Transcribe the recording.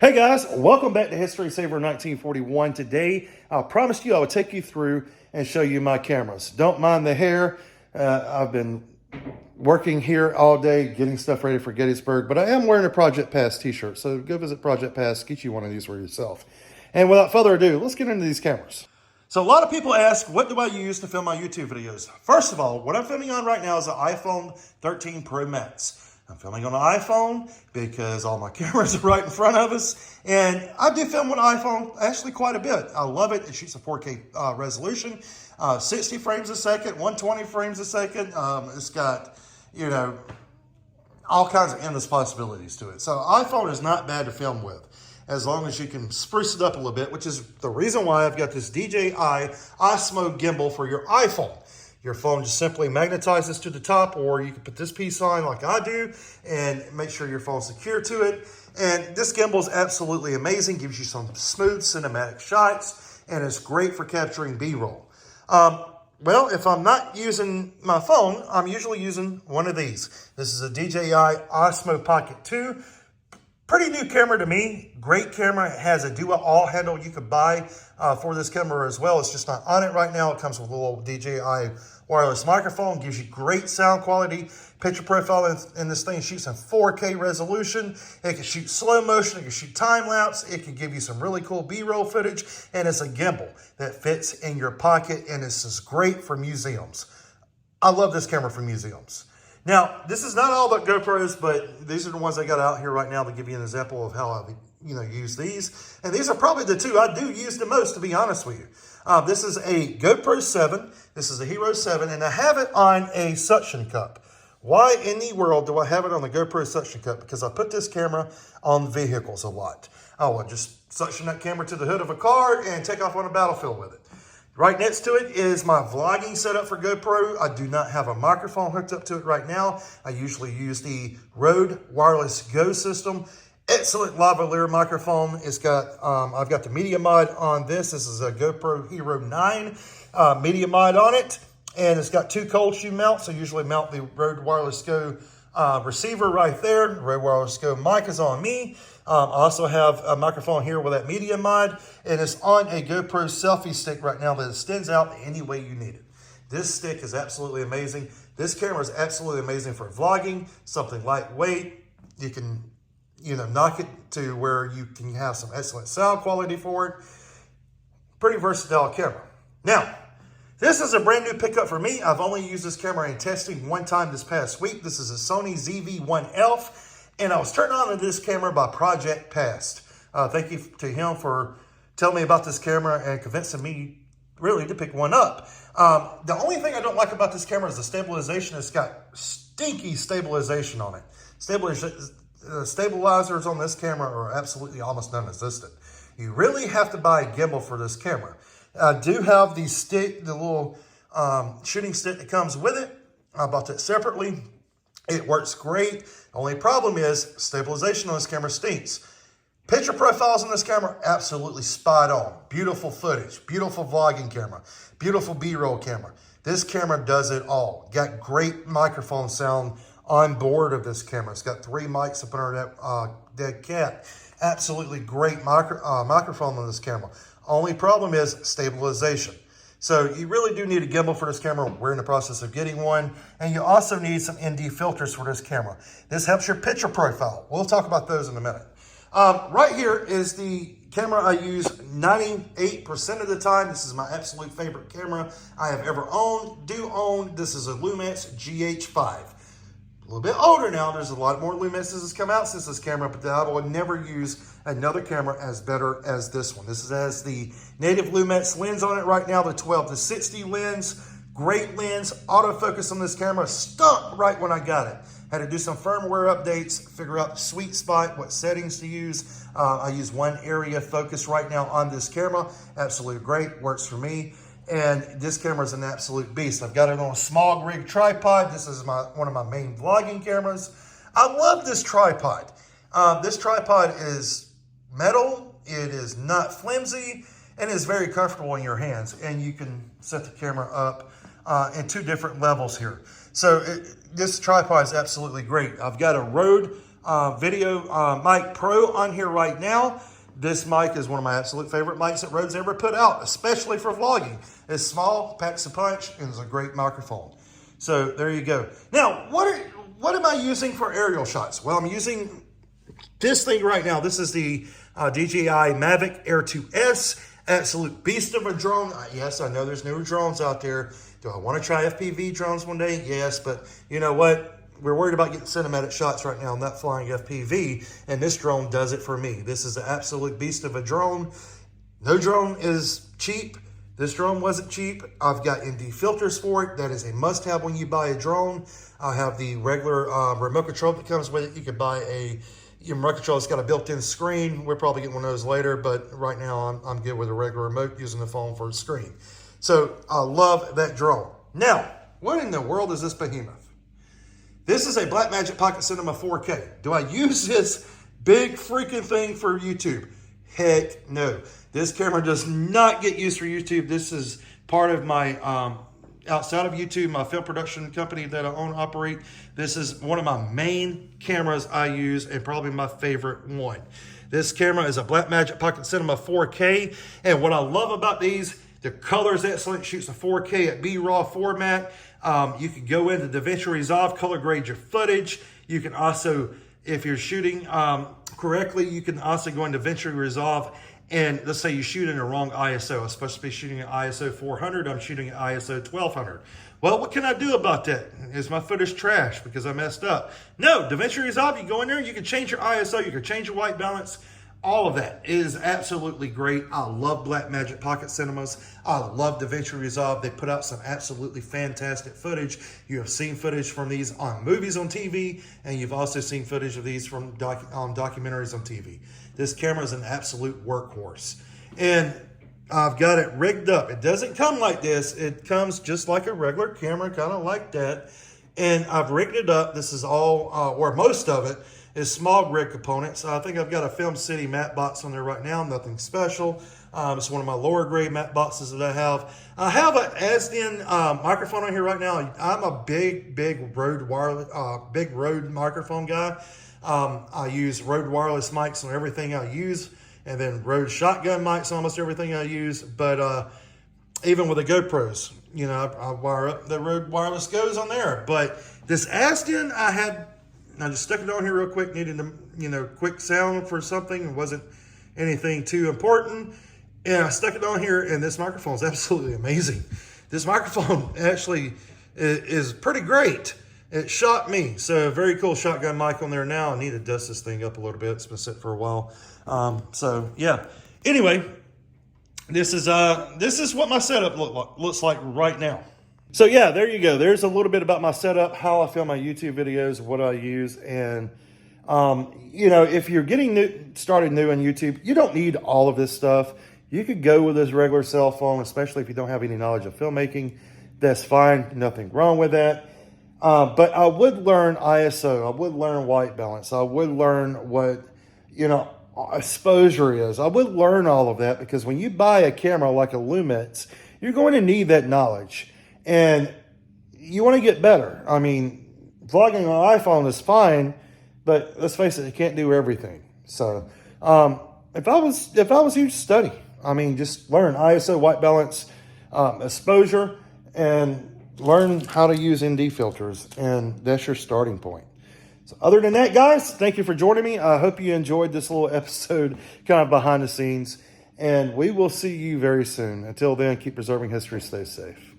Hey guys, welcome back to History Saver 1941. Today, I promised you I would take you through and show you my cameras. Don't mind the hair. I've been working here all day getting stuff ready for Gettysburg, but I am wearing a Project Pass t-shirt, so go visit Project Pass, get you one of these for yourself. And without further ado, let's get into these cameras. So a lot of people ask, what do I use to film my YouTube videos? First of all, what I'm filming on right now is an iPhone 13 Pro Max. I'm filming on an iPhone because all my cameras are right in front of us. And I do film with an iPhone actually quite a bit. I love it. It shoots a 4K resolution, 60 frames a second, 120 frames a second. It's got, all kinds of endless possibilities to it. So iPhone is not bad to film with, as long as you can spruce it up a little bit, which is the reason why I've got this DJI Osmo gimbal for your iPhone. Your phone just simply magnetizes to the top, or you can put this piece on like I do and make sure your phone's secure to it. And this gimbal is absolutely amazing, gives you some smooth cinematic shots, and it's great for capturing B-roll. Well, if I'm not using my phone, I'm usually using one of these. This is a DJI Osmo Pocket 2. Pretty new camera to me. Great camera. It has a do-it-all handle you could buy for this camera as well. It's just not on it right now. It comes with a little DJI wireless microphone. Gives you great sound quality. Picture profile in this thing shoots in 4K resolution. It can shoot slow motion. It can shoot time lapse. It can give you some really cool B-roll footage. And it's a gimbal that fits in your pocket. And this is great for museums. I love this camera for museums. Now, this is not all about GoPros, but these are the ones I got out here right now to give you an example of how I use these. And these are probably the two I do use the most, to be honest with you. This is a GoPro 7. This is a Hero 7, and I have it on a suction cup. Why in the world do I have it on the GoPro suction cup? Because I put this camera on vehicles a lot. I will just suction that camera to the hood of a car and take off on a battlefield with it. Right next to it is my vlogging setup for GoPro. I do not have a microphone hooked up to it right now. I usually use the Rode Wireless Go system. Excellent lavalier microphone. It's got, I've got the media mod on this. This is a GoPro Hero 9 media mod on it. And it's got two cold shoe mounts. I usually mount the Rode Wireless Go receiver right there. The Rode Wireless Go mic is on me. I also have a microphone here with that media mod, and it's on a GoPro selfie stick right now that extends out any way you need it. This stick is absolutely amazing. This camera is absolutely amazing for vlogging, something lightweight. You can, knock it to where you can have some excellent sound quality for it. Pretty versatile camera. Now, this is a brand new pickup for me. I've only used this camera in testing one time this past week. This is a Sony ZV-1 Elf. And I was turned on to this camera by Project Pass. Thank you to him for telling me about this camera and convincing me really to pick one up. The only thing I don't like about this camera is the stabilization. It's got stinky stabilization on it. Stabilizers on this camera are absolutely almost non-existent. You really have to buy a gimbal for this camera. I do have the stick, the little shooting stick that comes with it. I bought that separately. It works great. The only problem is stabilization on this camera stinks. Picture profiles on this camera, absolutely spot on. Beautiful footage, beautiful vlogging camera, beautiful B-roll camera. This camera does it all. Got great microphone sound on board of this camera. It's got 3 mics up under that dead cat. Absolutely great microphone on this camera. Only problem is stabilization. So you really do need a gimbal for this camera. We're in the process of getting one. And you also need some ND filters for this camera. This helps your picture profile. We'll talk about those in a minute. Right here is the camera I use 98% of the time. This is my absolute favorite camera I have ever owned, This is a Lumix GH5. A little bit older now. There's a lot more Lumixes that's come out since this camera, but I will never use another camera as better as this one. This has the native Lumix lens on it right now, the 12-60 lens. Great lens. Autofocus on this camera stunk right when I got it. Had to do some firmware updates, figure out the sweet spot, what settings to use. I use one area focus right now on this camera. Absolutely great. Works for me. And this camera is an absolute beast. I've got it on a small rig tripod. This is one of my main vlogging cameras. I love this tripod. This tripod is metal. It is not flimsy, and it's very comfortable in your hands. And you can set the camera up in 2 different levels here. So this tripod is absolutely great. I've got a Rode video mic pro on here right now. This mic is one of my absolute favorite mics that Rode's ever put out, especially for vlogging. It's small, packs a punch, and is a great microphone. So there you go. Now, what am I using for aerial shots? Well, I'm using this thing right now. This is the DJI Mavic Air 2S. Absolute beast of a drone. Yes, I know there's newer drones out there. Do I want to try FPV drones one day? Yes, but you know what? We're worried about getting cinematic shots right now, not flying FPV, and this drone does it for me. This is an absolute beast of a drone. No drone is cheap. This drone wasn't cheap. I've got ND filters for it. That is a must-have when you buy a drone. I have the regular remote control that comes with it. You could buy your remote control that's got a built-in screen. We'll probably get one of those later, but right now I'm good with a regular remote using the phone for a screen. So I love that drone. Now, what in the world is this behemoth? This is a Blackmagic Pocket Cinema 4K. Do I use this big freaking thing for YouTube? Heck no. This camera does not get used for YouTube. This is part of my, outside of YouTube, my film production company that I own and operate. This is one of my main cameras I use and probably my favorite one. This camera is a Blackmagic Pocket Cinema 4K. And what I love about these, the color is excellent. Shoots a 4K at B-RAW format. You can go into DaVinci Resolve, color grade your footage. You can also, if you're shooting correctly, you can also go into DaVinci Resolve and let's say you shoot in the wrong ISO. I'm supposed to be shooting at ISO 400. I'm shooting at ISO 1200. Well, what can I do about that? Is my footage trash because I messed up? No, DaVinci Resolve, you go in there, you can change your ISO, you can change your white balance. All of that is absolutely great. I love Blackmagic Pocket Cinemas. I love DaVinci Resolve. They put out some absolutely fantastic footage. You have seen footage from these on movies on TV, and you've also seen footage of these from documentaries on TV. This camera is an absolute workhorse. And I've got it rigged up. It doesn't come like this. It comes just like a regular camera, kind of like that. And I've rigged it up. This is all, or most of it, is small grid components. I think I've got a Film City matte box on there right now, nothing special. It's one of my lower grade matte boxes that I have. I have an ASDN microphone on here right now. I'm a big Rode wireless, big Rode microphone guy. I use Rode wireless mics on everything I use, and then Rode shotgun mics on almost everything I use. But even with the GoPros, you know, I wire up the Rode wireless Go's on there. But this ASDN I just stuck it on here real quick, needed to, you know, quick sound for something. It wasn't anything too important. And I stuck it on here, and this microphone is absolutely amazing. This microphone actually is pretty great. It shocked me. So very cool shotgun mic on there now. I need to dust this thing up a little bit. It's been sitting for a while. So yeah. Anyway, this is what my setup looks like right now. So yeah, there you go. There's a little bit about my setup, how I film my YouTube videos, what I use. And, you know, if you're getting started new on YouTube, you don't need all of this stuff. You could go with this regular cell phone, especially if you don't have any knowledge of filmmaking. That's fine. Nothing wrong with that. But I would learn ISO. I would learn white balance. I would learn what, you know, exposure is. I would learn all of that because when you buy a camera like a Lumix, you're going to need that knowledge. And you want to get better. I mean, vlogging on an iPhone is fine, but let's face it, you can't do everything. So if I was you, study. I mean, just learn ISO, white balance, exposure, and learn how to use ND filters. And that's your starting point. So other than that, guys, thank you for joining me. I hope you enjoyed this little episode kind of behind the scenes. And we will see you very soon. Until then, keep preserving history. Stay safe.